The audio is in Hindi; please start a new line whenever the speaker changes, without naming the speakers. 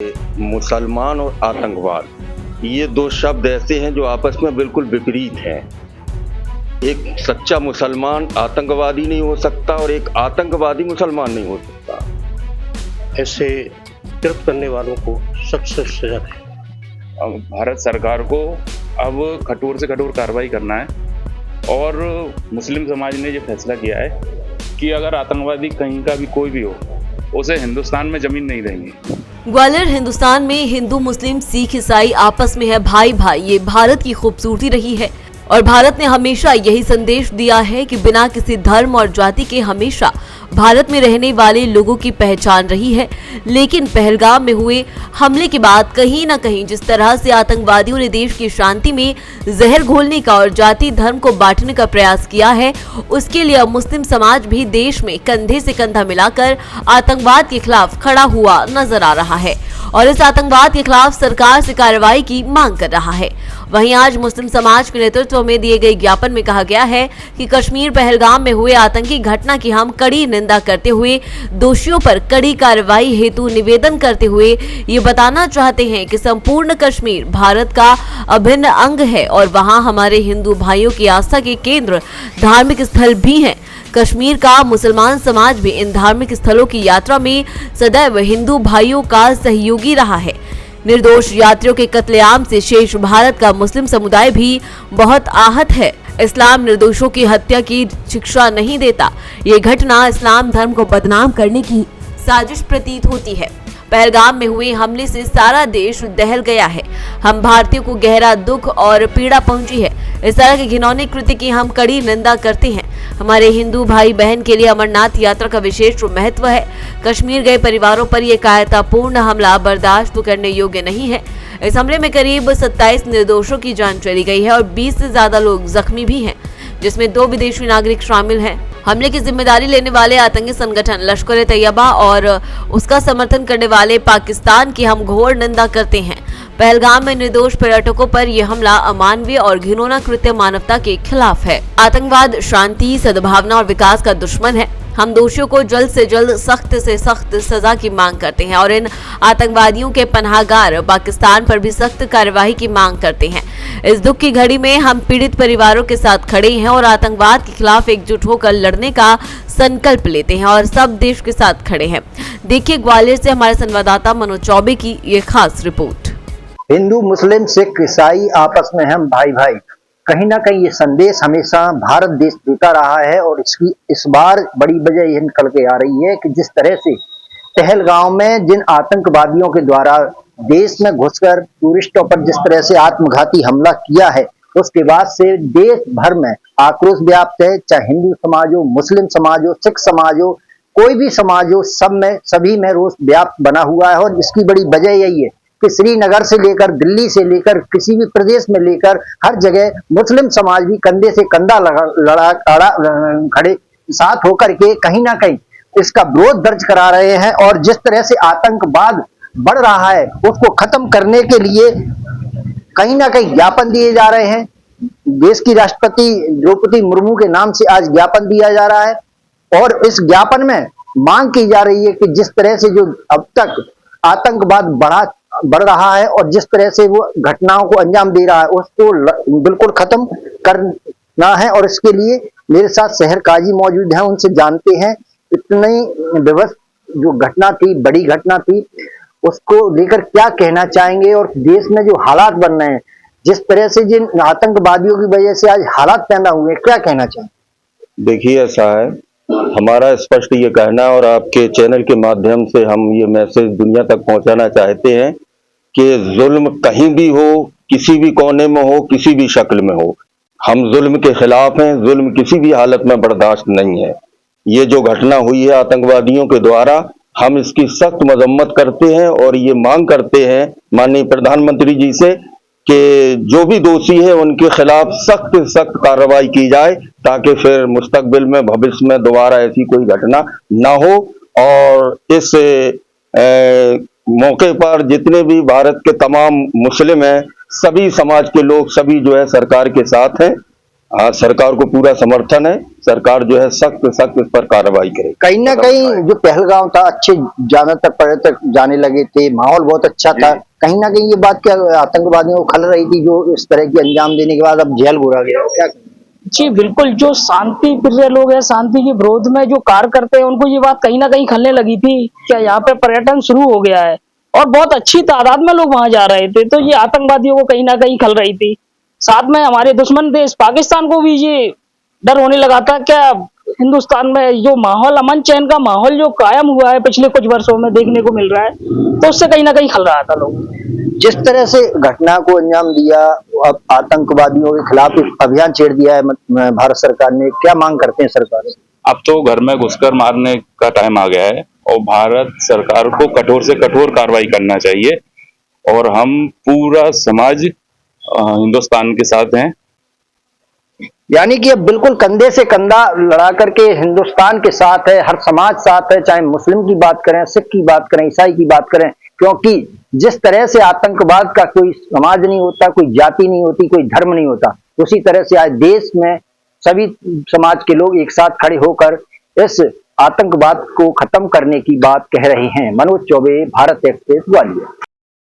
मुसलमान और आतंकवाद ये दो शब्द ऐसे हैं जो आपस में बिल्कुल विपरीत हैं। एक सच्चा मुसलमान आतंकवादी नहीं हो सकता और एक आतंकवादी मुसलमान नहीं हो सकता।
ऐसे गिरफ्त करने वालों को सख्त से सजा दें।
अब भारत सरकार को अब कठोर से कठोर कार्रवाई करना है और मुस्लिम समाज ने ये फैसला किया है कि अगर आतंकवादी कहीं का भी कोई भी हो उसे हिंदुस्तान में जमीन नहीं देंगे।
ग्वालियर हिंदुस्तान में हिंदू मुस्लिम सिख ईसाई आपस में है भाई भाई, ये भारत की खूबसूरती रही है और भारत ने हमेशा यही संदेश दिया है कि बिना किसी धर्म और जाति के हमेशा भारत में रहने वाले लोगों की पहचान रही है। लेकिन पहलगाम में हुए हमले के बाद कहीं न कहीं जिस तरह से आतंकवादियों ने देश की शांति में जहर घोलने का और जाति धर्म को बांटने का प्रयास किया है, उसके लिए अब मुस्लिम समाज भी देश में कंधे से कंधा मिलाकर आतंकवाद के खिलाफ खड़ा हुआ नजर आ रहा है और इस आतंकवाद के खिलाफ सरकार से कार्रवाई की मांग कर रहा है। वहीं आज मुस्लिम समाज के नेतृत्व में दिए गए ज्ञापन में कहा गया है कि कश्मीर पहलगाम में हुए आतंकी घटना की हम कड़ी निंदा करते हुए दोषियों पर कड़ी कार्रवाई हेतु निवेदन करते हुए ये बताना चाहते हैं कि संपूर्ण कश्मीर भारत का अभिन्न अंग है और वहां हमारे हिंदू भाइयों की आस्था के केंद्र धार्मिक स्थल भी हैं। कश्मीर का मुसलमान समाज भी इन धार्मिक स्थलों की यात्रा में सदैव हिंदू भाइयों का सहयोगी रहा है। निर्दोष यात्रियों के कत्लेआम से शेष भारत का मुस्लिम समुदाय भी बहुत आहत है। इस्लाम निर्दोषों की हत्या की शिक्षा नहीं देता। ये घटना इस्लाम धर्म को बदनाम करने की साजिश प्रतीत होती है। पहलगाम में हुए हमले से सारा देश दहल गया है। हम भारतीयों को गहरा दुख और पीड़ा पहुंची है। इस तरह के घिनौने कृत्य की हम कड़ी निंदा करते हैं। हमारे हिंदू भाई बहन के लिए अमरनाथ यात्रा का विशेष महत्व है। कश्मीर गए परिवारों पर यह कायरतापूर्ण हमला बर्दाश्त करने योग्य नहीं है। इस हमले में करीब 27 निर्दोषों की जान चली गई है और 20 से ज्यादा लोग जख्मी भी हैं, जिसमें 2 विदेशी नागरिक शामिल हैं। हमले की जिम्मेदारी लेने वाले आतंकी संगठन लश्कर तैयबा और उसका समर्थन करने वाले पाकिस्तान की हम घोर निंदा करते हैं। पहलगाम में निर्दोष पर्यटकों पर यह हमला अमानवीय और घिनौना कृत्य मानवता के खिलाफ है। आतंकवाद शांति, सद्भावना और विकास का दुश्मन है। हम दोषियों को जल्द से जल्द सख्त से सख्त सजा की मांग करते हैं और इन आतंकवादियों के पनाहगार पाकिस्तान पर भी सख्त कार्यवाही की मांग करते हैं। इस दुख की घड़ी में हम पीड़ित परिवारों के साथ खड़े हैं और आतंकवाद के खिलाफ एकजुट होकर लड़ने का संकल्प लेते हैं और सब देश के साथ खड़े हैं। देखिए ग्वालियर से हमारे संवाददाता मनोज चौबे की ये खास रिपोर्ट।
हिंदू मुस्लिम सिख ईसाई आपस में हम भाई भाई, कहीं ना कहीं ये संदेश हमेशा भारत देश देता रहा है और इसकी इस बार बड़ी वजह ये निकल के आ रही है कि जिस तरह से पहलगाम में जिन आतंकवादियों के द्वारा देश में घुसकर टूरिस्टों पर जिस तरह से आत्मघाती हमला किया है, उसके बाद से देश भर में आक्रोश व्याप्त है। चाहे हिंदू समाज हो, मुस्लिम समाज हो, सिख समाज हो, कोई भी समाज हो, सभी में रोष व्याप्त बना हुआ है और इसकी बड़ी वजह यही है कि श्रीनगर से लेकर दिल्ली से लेकर किसी भी प्रदेश में लेकर हर जगह मुस्लिम समाज भी कंधे से कंधा खड़े साथ होकर के कहीं ना कहीं इसका विरोध दर्ज करा रहे हैं और जिस तरह से आतंकवाद बढ़ रहा है उसको खत्म करने के लिए कहीं ना कहीं ज्ञापन दिए जा रहे हैं। देश की राष्ट्रपति द्रौपदी मुर्मू के नाम से आज ज्ञापन दिया जा रहा है और इस ज्ञापन में मांग की जा रही है कि जिस तरह से जो अब तक आतंकवाद बढ़ रहा है और जिस तरह से वो घटनाओं को अंजाम दे रहा है उसको बिल्कुल खत्म करना है। और इसके लिए मेरे साथ शहर काजी मौजूद हैं, उनसे जानते हैं इतनी विवश जो घटना थी, बड़ी घटना थी, उसको लेकर क्या कहना चाहेंगे और देश में जो हालात बन रहे हैं, जिस तरह से जिन आतंकवादियों की वजह से आज हालात पैदा हुए, क्या कहना चाहेंगे?
देखिए ऐसा है, हमारा स्पष्ट ये कहना है और आपके चैनल के माध्यम से हम ये मैसेज दुनिया तक पहुंचाना चाहते हैं कि जुल्म कहीं भी हो, किसी भी कोने में हो, किसी भी शक्ल में हो, हम जुल्म के खिलाफ हैं। जुल्म किसी भी हालत में बर्दाश्त नहीं है। ये जो घटना हुई है आतंकवादियों के द्वारा, हम इसकी सख्त मजम्मत करते हैं और ये मांग करते हैं माननीय प्रधानमंत्री जी से कि जो भी दोषी है उनके खिलाफ सख्त सख्त कार्रवाई की जाए ताकि फिर मुस्तकबिल में भविष्य में दोबारा ऐसी कोई घटना ना हो। और इस मौके पर जितने भी भारत के तमाम मुस्लिम हैं, सभी समाज के लोग, सभी जो है सरकार के साथ हैं हाँ, सरकार को पूरा समर्थन है। सरकार जो है सख्त सख्त इस पर कार्रवाई करे।
कहीं ना कहीं जो पहलगाम था, अच्छे ज्यादातर पर्यटक जाने लगे थे, माहौल बहुत अच्छा था। कहीं ना कहीं ये बात क्या आतंकवादियों को खल रही थी, जो इस तरह की अंजाम देने के बाद अब जेल बुरा गया, क्या?
जी बिल्कुल, जो शांति प्रिय लोग हैं, शांति के विरोध में जो कार्य करते हैं, उनको ये बात कहीं ना कहीं खलने लगी थी क्या यहाँ पे पर्यटन शुरू हो गया है और बहुत अच्छी तादाद में लोग वहां जा रहे थे, तो ये आतंकवादियों को कहीं ना कहीं खल रही थी। साथ में हमारे दुश्मन देश पाकिस्तान को भी ये डर होने लगा था क्या हिंदुस्तान में जो माहौल, अमन चैन का माहौल जो कायम हुआ है पिछले कुछ वर्षों में देखने को मिल रहा है, तो उससे कहीं ना कहीं खल रहा था लोग।
जिस तरह से घटना को अंजाम दिया, अब आतंकवादियों के खिलाफ एक अभियान छेड़ दिया है भारत सरकार ने, क्या मांग करते हैं सरकार से?
अब तो घर में घुसकर मारने का टाइम आ गया है और भारत सरकार को कठोर से कठोर कार्रवाई करना चाहिए और हम पूरा समाज हिंदुस्तान के साथ हैं।
यानी कि अब बिल्कुल कंधे से कंधा लड़ा करके हिंदुस्तान के साथ है, हर समाज साथ है, चाहे मुस्लिम की बात करें, सिख की बात करें, ईसाई की बात करें, क्योंकि जिस तरह से आतंकवाद का कोई समाज नहीं होता, कोई जाति नहीं होती, कोई धर्म नहीं होता, उसी तरह से आज देश में सभी समाज के लोग एक साथ खड़े होकर इस आतंकवाद को खत्म करने की बात कह रहे हैं। मनोज चौबे, भारत एक्सप्रेस, ग्वालियर।